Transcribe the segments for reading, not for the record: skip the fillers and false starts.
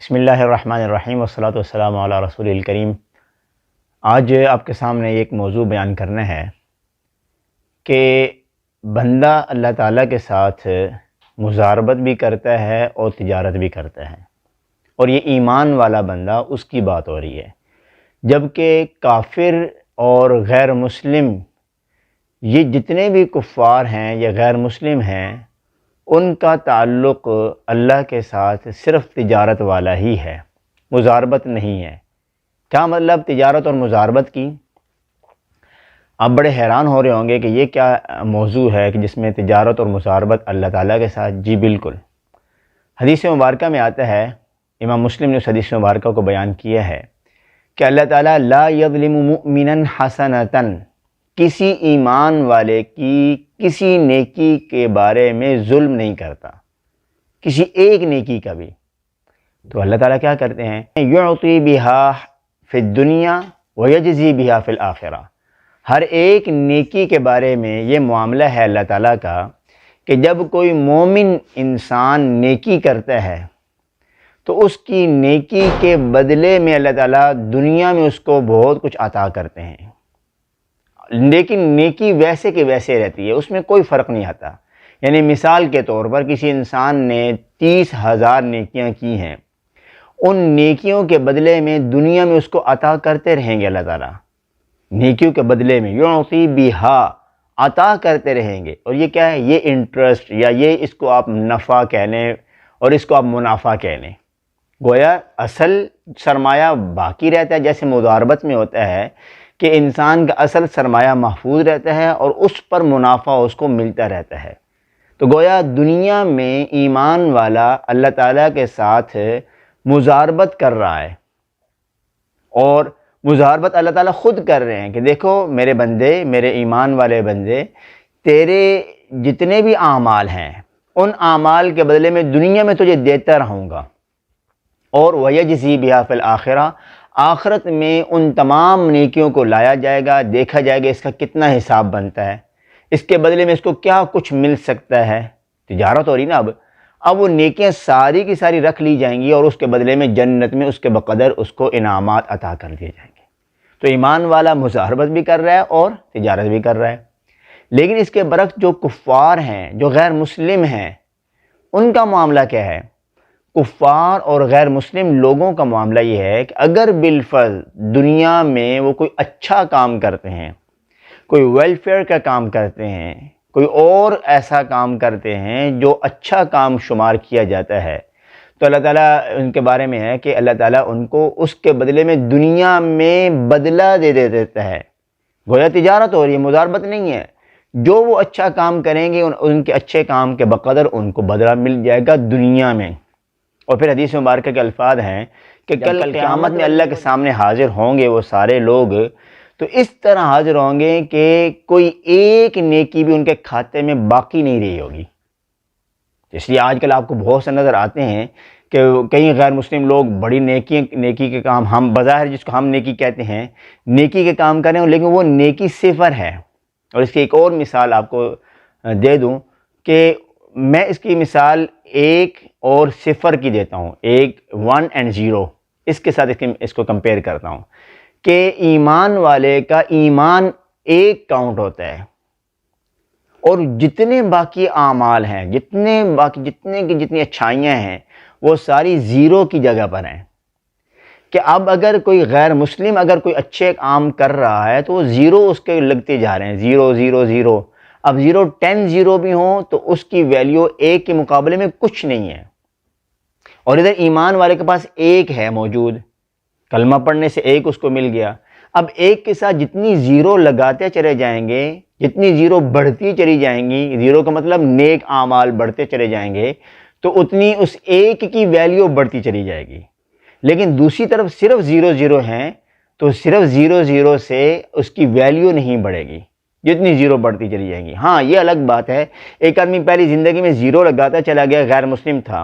بسم اللہ الرحمن الرحیم والصلاۃ والسلام علی رسول الکریم۔ آج آپ کے سامنے ایک موضوع بیان کرنا ہے کہ بندہ اللہ تعالیٰ کے ساتھ مزاربت بھی کرتا ہے اور تجارت بھی کرتا ہے، اور یہ ایمان والا بندہ اس کی بات ہو رہی ہے، جبکہ کافر اور غیر مسلم، یہ جتنے بھی کفار ہیں یا غیر مسلم ہیں، ان کا تعلق اللہ کے ساتھ صرف تجارت والا ہی ہے، مزاربت نہیں ہے۔ کیا مطلب تجارت اور مزاربت کی؟ آپ بڑے حیران ہو رہے ہوں گے کہ یہ کیا موضوع ہے کہ جس میں تجارت اور مزاربت اللہ تعالیٰ کے ساتھ؟ جی بالکل، حدیث مبارکہ میں آتا ہے، امام مسلم نے اس حدیث مبارکہ کو بیان کیا ہے کہ اللہ تعالیٰ لا یظلم مؤمنا حسنۃ، کسی ایمان والے کی کسی نیکی کے بارے میں ظلم نہیں کرتا، کسی ایک نیکی کا بھی۔ تو اللہ تعالیٰ کیا کرتے ہیں؟ یعطی بہا فی الدنیا ویجزی بہا فی الآخرہ۔ ہر ایک نیکی کے بارے میں یہ معاملہ ہے اللہ تعالیٰ کا کہ جب کوئی مومن انسان نیکی کرتا ہے تو اس کی نیکی کے بدلے میں اللہ تعالیٰ دنیا میں اس کو بہت کچھ عطا کرتے ہیں، لیکن نیکی ویسے کہ ویسے رہتی ہے، اس میں کوئی فرق نہیں آتا۔ یعنی مثال کے طور پر کسی انسان نے 30,000 نیکیاں کی ہیں، ان نیکیوں کے بدلے میں دنیا میں اس کو عطا کرتے رہیں گے اللہ تعالیٰ، نیکیوں کے بدلے میں یعطی بہا، عطا کرتے رہیں گے۔ اور یہ کیا ہے؟ یہ انٹرسٹ، یا یہ اس کو آپ نفع کہہ لیں اور اس کو آپ منافع کہہ لیں، گویا اصل سرمایہ باقی رہتا ہے، جیسے مضاربت میں ہوتا ہے کہ انسان کا اصل سرمایہ محفوظ رہتا ہے اور اس پر منافع اس کو ملتا رہتا ہے۔ تو گویا دنیا میں ایمان والا اللہ تعالیٰ کے ساتھ مزاربت کر رہا ہے، اور مزاربت اللہ تعالیٰ خود کر رہے ہیں کہ دیکھو میرے بندے، میرے ایمان والے بندے، تیرے جتنے بھی اعمال ہیں ان اعمال کے بدلے میں دنیا میں تجھے دیتا رہوں گا، اور وَيَجْزِي بِهَا فِي الْآخِرَةِ، آخرت میں ان تمام نیکیوں کو لایا جائے گا، دیکھا جائے گا اس کا کتنا حساب بنتا ہے، اس کے بدلے میں اس کو کیا کچھ مل سکتا ہے۔ تجارت ہو رہی نا، اب وہ نیکیاں ساری کی ساری رکھ لی جائیں گی اور اس کے بدلے میں جنت میں اس کے بقدر اس کو انعامات عطا کر دیے جائیں گے۔ تو ایمان والا مزاربت بھی کر رہا ہے اور تجارت بھی کر رہا ہے، لیکن اس کے برعکس جو کفار ہیں، جو غیر مسلم ہیں، ان کا معاملہ کیا ہے؟ کفار اور غیر مسلم لوگوں کا معاملہ یہ ہے کہ اگر بالفرض دنیا میں وہ کوئی اچھا کام کرتے ہیں، کوئی ویلفیئر کا کام کرتے ہیں، کوئی اور ایسا کام کرتے ہیں جو اچھا کام شمار کیا جاتا ہے، تو اللہ تعالیٰ ان کے بارے میں ہے کہ اللہ تعالیٰ ان کو اس کے بدلے میں دنیا میں بدلہ دے دیتا ہے۔ گویا تجارت ہو رہی ہے، مزاربت نہیں ہے۔ جو وہ اچھا کام کریں گے ان کے اچھے کام کے بقدر ان کو بدلہ مل جائے گا دنیا میں۔ اور پھر حدیث مبارکہ کے الفاظ ہیں کہ کل قیامت میں اللہ کے سامنے حاضر ہوں گے وہ سارے لوگ، تو اس طرح حاضر ہوں گے کہ کوئی ایک نیکی بھی ان کے کھاتے میں باقی نہیں رہی ہوگی۔ اس لیے آج کل آپ کو بہت سے نظر آتے ہیں کہ کئی غیر مسلم لوگ بڑی نیکی کے کام، ہم بظاہر جس کو ہم نیکی کہتے ہیں، نیکی کے کام کریں، لیکن وہ نیکی صفر ہے۔ اور اس کی ایک اور مثال آپ کو دے دوں کہ میں اس کی مثال 1 اور 0 کی دیتا ہوں، 1 and 0، اس کے ساتھ اس کو کمپیئر کرتا ہوں کہ ایمان والے کا ایمان 1 کاؤنٹ ہوتا ہے، اور جتنے باقی اعمال ہیں، جتنی اچھائیاں ہیں، وہ ساری 0 کی جگہ پر ہیں۔ کہ اب اگر کوئی غیر مسلم اگر کوئی اچھے کام کر رہا ہے تو وہ 0 اس کے لگتے جا رہے ہیں، 0 0 0۔ اب 0 10 0 بھی ہوں تو اس کی ویلیو 1 کے مقابلے میں کچھ نہیں ہے۔ اور ادھر ایمان والے کے پاس 1 ہے موجود، کلمہ پڑھنے سے 1 اس کو مل گیا۔ اب 1 کے ساتھ جتنی 0 لگاتے چلے جائیں گے، جتنی 0 بڑھتی چلی جائیں گی، 0 کا مطلب نیک اعمال بڑھتے چلے جائیں گے، تو اتنی اس 1 کی ویلیو بڑھتی چلی جائے گی۔ لیکن دوسری طرف صرف 0 0 ہیں تو صرف 0 0 سے اس کی ویلیو نہیں بڑھے گی، جتنی 0 بڑھتی چلی جائیں گی۔ ہاں یہ الگ بات ہے، ایک آدمی پہلی زندگی میں 0 لگاتا چلا گیا، غیر مسلم تھا،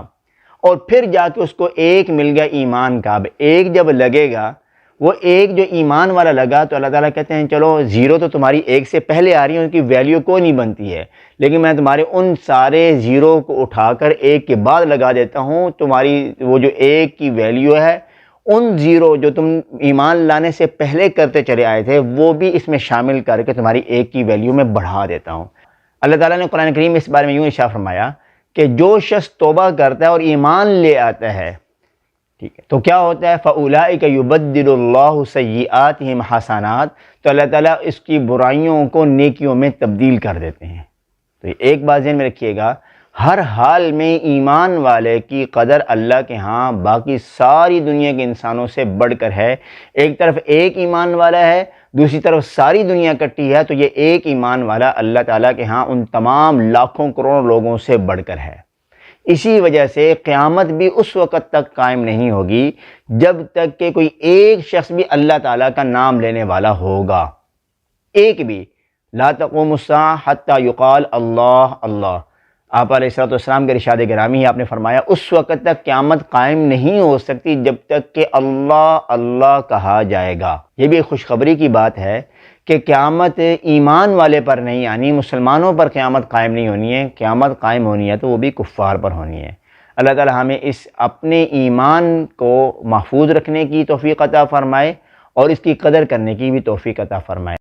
اور پھر جا کے اس کو 1 مل گیا ایمان کا۔ اب 1 جب لگے گا وہ ایک جو ایمان والا لگا تو اللہ تعالیٰ کہتے ہیں چلو زیرو تو تمہاری ایک سے پہلے آ رہی ہے، ان کی ویلیو کوئی نہیں بنتی ہے، لیکن میں تمہارے ان سارے زیرو کو اٹھا کر ایک کے بعد لگا دیتا ہوں، تمہاری وہ جو ایک کی ویلیو ہے ان زیرو جو تم ایمان لانے سے پہلے کرتے چلے آئے تھے وہ بھی اس میں شامل کر کے تمہاری ایک کی ویلیو میں بڑھا دیتا ہوں۔ اللہ تعالیٰ نے قرآن کریم اس بارے میں یوں ارشاد فرمایا کہ جو شخص توبہ کرتا ہے اور ایمان لے آتا ہے، ٹھیک ہے، تو کیا ہوتا ہے فَأُولَٰئِكَ يُبَدِّلُ اللَّهُ سَيِّئَاتِهِمْ حَسَنَاتٍ، تو اللہ تعالیٰ اس کی برائیوں کو نیکیوں میں تبدیل کر دیتے ہیں۔ تو ایک بات ذہن میں رکھیے گا، ہر حال میں ایمان والے کی قدر اللہ کے ہاں باقی ساری دنیا کے انسانوں سے بڑھ کر ہے۔ ایک طرف ایک ایمان والا ہے، دوسری طرف ساری دنیا کٹی ہے، تو یہ ایک ایمان والا اللہ تعالیٰ کے ہاں ان تمام لاکھوں کروڑوں لوگوں سے بڑھ کر ہے۔ اسی وجہ سے قیامت بھی اس وقت تک قائم نہیں ہوگی جب تک کہ کوئی ایک شخص بھی اللہ تعالیٰ کا نام لینے والا ہوگا، ایک بھی۔ لا تقوم الساعہ حتی یقال اللہ اللہ، آپ علیہ السلام کے ارشاد گرامی آپ نے فرمایا اس وقت تک قیامت قائم نہیں ہو سکتی جب تک کہ اللہ اللہ کہا جائے گا۔ یہ بھی ایک خوشخبری کی بات ہے کہ قیامت ایمان والے پر نہیں، یعنی مسلمانوں پر قیامت قائم نہیں ہونی ہے، قیامت قائم ہونی ہے تو وہ بھی کفار پر ہونی ہے۔ اللہ تعالی ہمیں اس اپنے ایمان کو محفوظ رکھنے کی توفیق عطا فرمائے اور اس کی قدر کرنے کی بھی توفیق عطا فرمائے۔